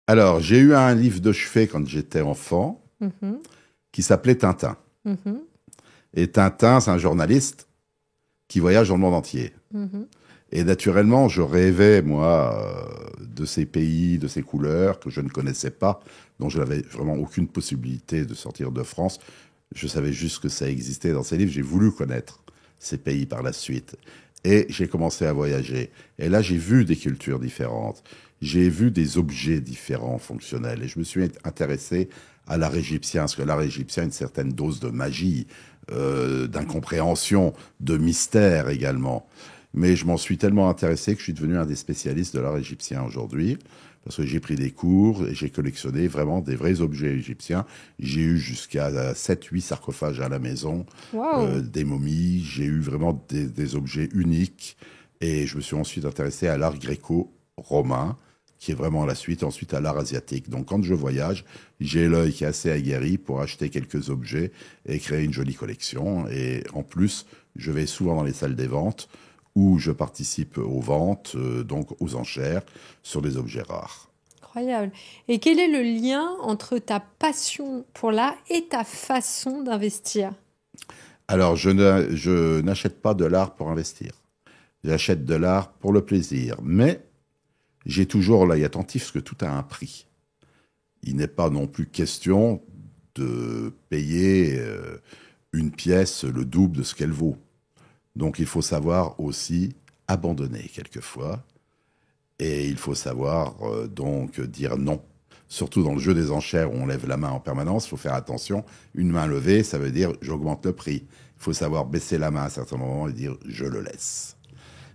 Alors, j'ai eu un livre de chevet quand j'étais enfant Mhm, qui s'appelait Tintin. mhm, Et Tintin, c'est un journaliste qui voyage dans le monde entier. mhm. Et naturellement, je rêvais, moi, de ces pays, de ces couleurs que je ne connaissais pas, dont je n'avais vraiment aucune possibilité de sortir de France. Je savais juste que ça existait dans ces livres. J'ai voulu connaître ces pays par la suite. Et j'ai commencé à voyager. Et là, j'ai vu des cultures différentes. J'ai vu des objets différents, fonctionnels. Et je me suis intéressé à l'art égyptien, parce que l'art égyptien a une certaine dose de magie, d'incompréhension, de mystère également. Mais je m'en suis tellement intéressé que je suis devenu un des spécialistes de l'art égyptien aujourd'hui, parce que j'ai pris des cours et j'ai collectionné vraiment des vrais objets égyptiens. J'ai eu jusqu'à 7, 8 sarcophages à la maison, Waouh! des momies, j'ai eu vraiment des objets uniques. Et je me suis ensuite intéressé à l'art gréco-romain, qui est vraiment la suite, ensuite à l'art asiatique. Donc quand je voyage, j'ai l'œil qui est assez aguerri pour acheter quelques objets et créer une jolie collection. Et en plus, je vais souvent dans les salles des ventes où je participe aux ventes, donc aux enchères, sur des objets rares. Incroyable. Et quel est le lien entre ta passion pour l'art et ta façon d'investir? Alors, je n'achète pas de l'art pour investir. J'achète de l'art pour le plaisir. Mais j'ai toujours l'œil attentif parce que tout a un prix. Il n'est pas non plus question de payer une pièce le double de ce qu'elle vaut. Donc il faut savoir aussi abandonner quelquefois. Et il faut savoir donc dire non. Surtout dans le jeu des enchères où on lève la main en permanence, il faut faire attention. Une main levée, ça veut dire j'augmente le prix. Il faut savoir baisser la main à un certain moment et dire je le laisse.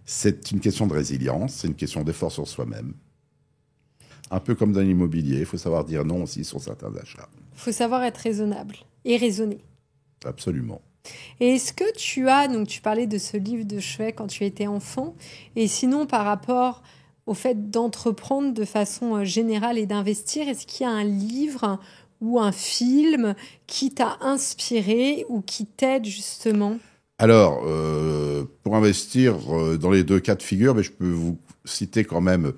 C'est une question de résilience, c'est une question d'effort sur soi-même. Un peu comme dans l'immobilier, il faut savoir dire non aussi sur certains achats. Il faut savoir être raisonnable et raisonner. Absolument. Et est-ce que tu as, donc tu parlais de ce livre de chevet quand tu étais enfant, et sinon par rapport au fait d'entreprendre de façon générale et d'investir, est-ce qu'il y a un livre ou un film qui t'a inspiré ou qui t'aide justement? Alors, pour investir dans les deux cas de figure, mais je peux vous citer quand même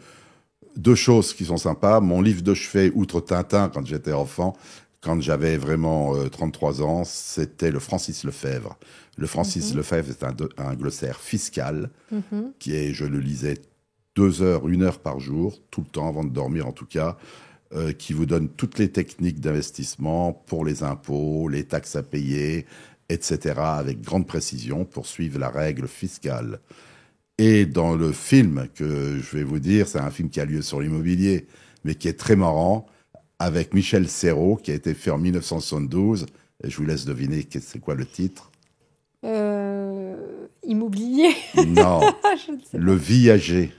deux choses qui sont sympas. Mon livre de chevet, outre Tintin, quand j'étais enfant, quand j'avais vraiment 33 ans, c'était le Francis Lefebvre. Le Francis Mhm, Lefebvre est un glossaire fiscal mhm. qui est, je le lisais 2 heures, 1 heure par jour, tout le temps avant de dormir en tout cas, qui vous donne toutes les techniques d'investissement pour les impôts, les taxes à payer, etc., avec grande précision pour suivre la règle fiscale. Et dans le film que je vais vous dire, c'est un film qui a lieu sur l'immobilier, mais qui est très marrant, avec Michel Serrault, qui a été fait en 1972. Et je vous laisse deviner c'est quoi le titre. Immobilier, Non, je ne sais Le pas. Viager.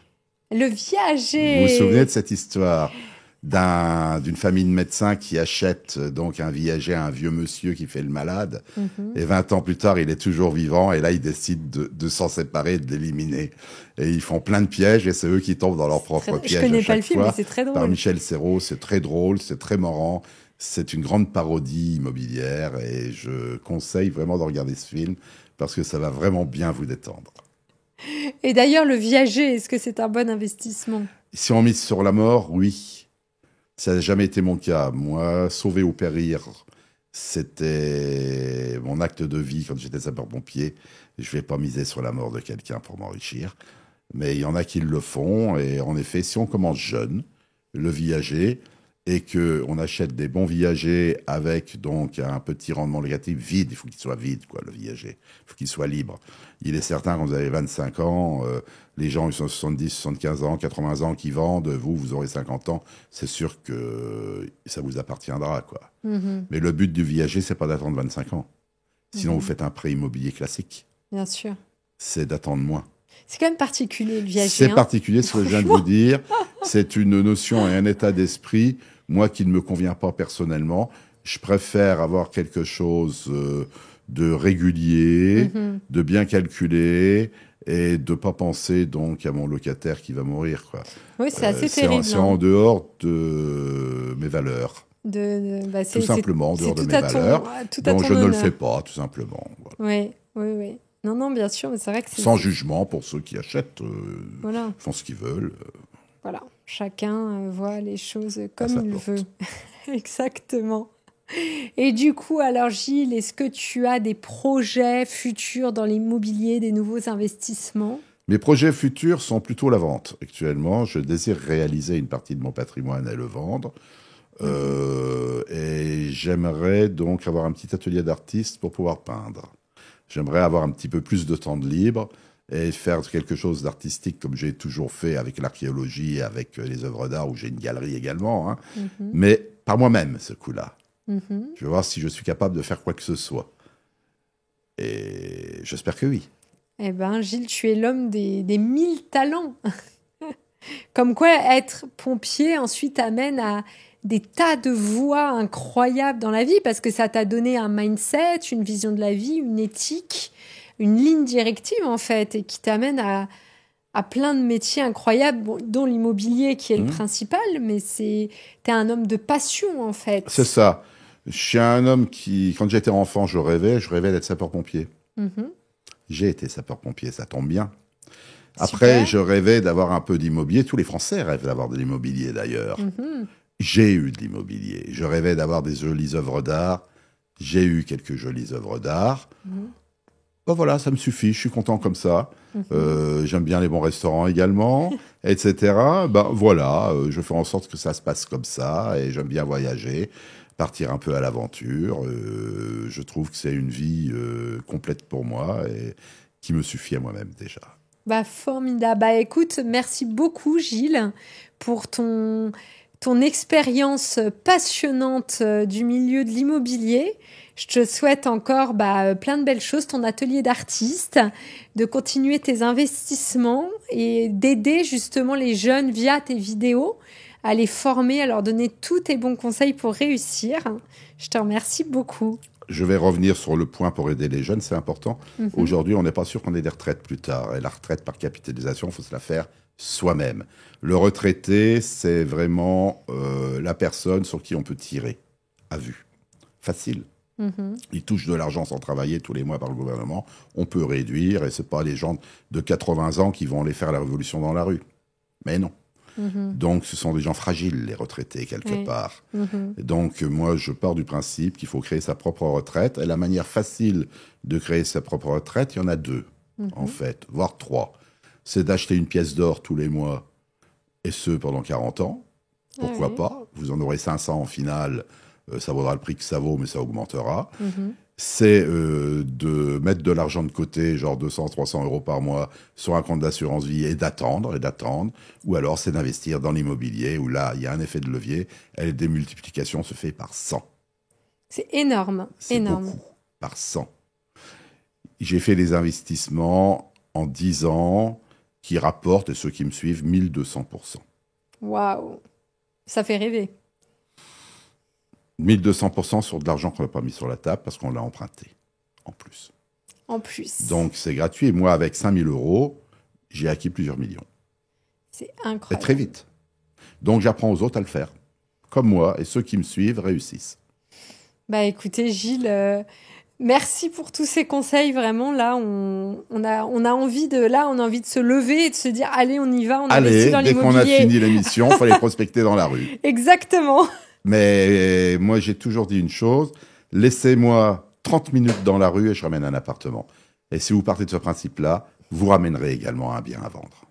Le Vous vous souvenez de viager. cette histoire d'une famille de médecins qui achète donc un viager à un vieux monsieur qui fait le malade. Mhm. Et 20 ans plus tard, il est toujours vivant. Et là, ils décident de s'en séparer, de l'éliminer. Et ils font plein de pièges et c'est eux qui tombent dans leurs C'est très propres drôle. Je pièges à connais pas le chaque film, mais fois. c'est très Par drôle. Michel Serrault, c'est très drôle, c'est très marrant. C'est une grande parodie immobilière et je conseille vraiment de regarder ce film parce que ça va vraiment bien vous détendre. Et d'ailleurs, le viager, est-ce que c'est un bon investissement? Si on mise sur la mort, oui. Ça n'a jamais été mon cas. Moi, sauver ou périr, c'était mon acte de vie quand j'étais sapeur-pompier. Je vais pas miser sur la mort de quelqu'un pour m'enrichir. Mais il y en a qui le font. Et en effet, si on commence jeune, le viager, et qu'on achète des bons viagers avec donc un petit rendement locatif vide, il faut qu'il soit vide, quoi, le viager. Il faut qu'il soit libre. Il est certain, quand vous avez 25 ans, les gens, ils sont 70, 75 ans, 80 ans qui vendent, vous aurez 50 ans, c'est sûr que ça vous appartiendra, quoi. Mhm, Mais le but du viager, c'est pas d'attendre 25 ans. Sinon, vous mhm. faites un prêt immobilier classique. Bien sûr. C'est d'attendre moins. C'est quand même particulier, le viager, C'est hein? particulier ce que je viens de vous Franchement. dire. C'est une notion et un état d'esprit, moi, qui ne me convient pas personnellement. Je préfère avoir quelque chose de régulier, Mhm. de bien calculé et de pas penser donc à mon locataire qui va mourir, quoi. Oui, c'est assez C'est terrible, c'est hein. en dehors de mes valeurs, Bah, tout simplement, en c'est dehors de tout mes à valeurs. tout à Donc ton je ne le honneur. fais pas, tout simplement. Voilà. Oui, oui, oui. Non, non, bien sûr, mais c'est vrai que Sans jugement pour ceux qui achètent, voilà, font ce qu'ils veulent. voilà. Chacun voit les choses comme sa il porte. veut. Exactement. Et du coup, alors Gilles, est-ce que tu as des projets futurs dans l'immobilier, des nouveaux investissements? Mes projets futurs sont plutôt la vente. Actuellement, je désire réaliser une partie de mon patrimoine et le vendre. Et j'aimerais donc avoir un petit atelier d'artiste pour pouvoir peindre. J'aimerais avoir un petit peu plus de temps de libre et faire quelque chose d'artistique comme j'ai toujours fait avec l'archéologie et avec les œuvres d'art où j'ai une galerie également, hein. Mais par moi-même ce coup-là. Je vais voir si je suis capable de faire quoi que ce soit. Et j'espère que oui. Eh ben, Gilles, tu es l'homme des 1000 talents. Comme quoi, être pompier ensuite amène à des tas de voies incroyables dans la vie parce que ça t'a donné un mindset, une vision de la vie, une éthique, une ligne directive en fait, et qui t'amène à plein de métiers incroyables, bon, dont l'immobilier qui est le principal, mais t'es un homme de passion en fait. C'est ça. Je suis un homme qui, quand j'étais enfant, je rêvais d'être sapeur-pompier. J'ai été sapeur-pompier, ça tombe bien. Après, Super. je rêvais d'avoir un peu d'immobilier. Tous les Français rêvent d'avoir de l'immobilier, d'ailleurs. J'ai eu de l'immobilier. Je rêvais d'avoir des jolies œuvres d'art. J'ai eu quelques jolies œuvres d'art. Ben voilà, ça me suffit. Je suis content comme ça. J'aime bien les bons restaurants également, etc. Ben voilà, je fais en sorte que ça se passe comme ça. Et j'aime bien voyager, partir un peu à l'aventure. Je trouve que c'est une vie complète pour moi et qui me suffit à moi-même déjà. Bah, formidable. Bah, écoute, merci beaucoup, Gilles, pour ton expérience passionnante du milieu de l'immobilier. Je te souhaite encore plein de belles choses, ton atelier d'artiste, de continuer tes investissements et d'aider justement les jeunes via tes vidéos à les former, à leur donner tous tes bons conseils pour réussir. Je te remercie beaucoup. Je vais revenir sur le point pour aider les jeunes, c'est important. Aujourd'hui, on n'est pas sûr qu'on ait des retraites plus tard. Et la retraite par capitalisation, il faut se la faire soi-même. Le retraité, c'est vraiment la personne sur qui on peut tirer, à vue. Facile. Il touche de l'argent sans travailler tous les mois par le gouvernement. On peut réduire, et ce pas les gens de 80 ans qui vont aller faire la révolution dans la rue. Mais non. Donc, ce sont des gens fragiles, les retraités, quelque part. Donc, moi, je pars du principe qu'il faut créer sa propre retraite. Et la manière facile de créer sa propre retraite, il y en a deux, en fait, voire trois. C'est d'acheter une pièce d'or tous les mois, et ce, pendant 40 ans. Pourquoi pas? Vous en aurez 500 en finale. Ça vaudra le prix que ça vaut, mais ça augmentera. C'est de mettre de l'argent de côté, genre 200, 300 euros par mois, sur un compte d'assurance vie et d'attendre. Ou alors, c'est d'investir dans l'immobilier, où là, il y a un effet de levier, et la démultiplication se fait par 100. C'est énorme. C'est beaucoup, par 100. J'ai fait des investissements en 10 ans qui rapportent, et ceux qui me suivent, 1200%. Waouh! Ça fait rêver. 1200% sur de l'argent qu'on n'a pas mis sur la table parce qu'on l'a emprunté, en plus. En plus. Donc, c'est gratuit. Et moi, avec 5000 euros, j'ai acquis plusieurs millions. C'est Et incroyable. très vite. Donc, j'apprends aux autres à le faire. Comme moi, et ceux qui me suivent réussissent. Bah écoutez, Gilles, merci pour tous ces conseils. Vraiment, là, on a envie de se lever et de se dire, allez, on y va, on investit dans dès qu'on a l'immobilier. fini l'émission, il fallait prospecter dans la rue. Exactement. Mais moi, j'ai toujours dit une chose, laissez-moi 30 minutes dans la rue et je ramène un appartement. Et si vous partez de ce principe-là, vous ramènerez également un bien à vendre.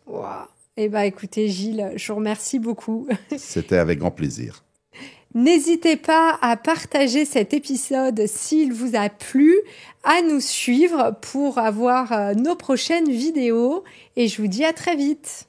Wow. Eh bien, écoutez, Gilles, je vous remercie beaucoup. C'était avec grand plaisir. N'hésitez pas à partager cet épisode s'il vous a plu, à nous suivre pour avoir nos prochaines vidéos et je vous dis à très vite.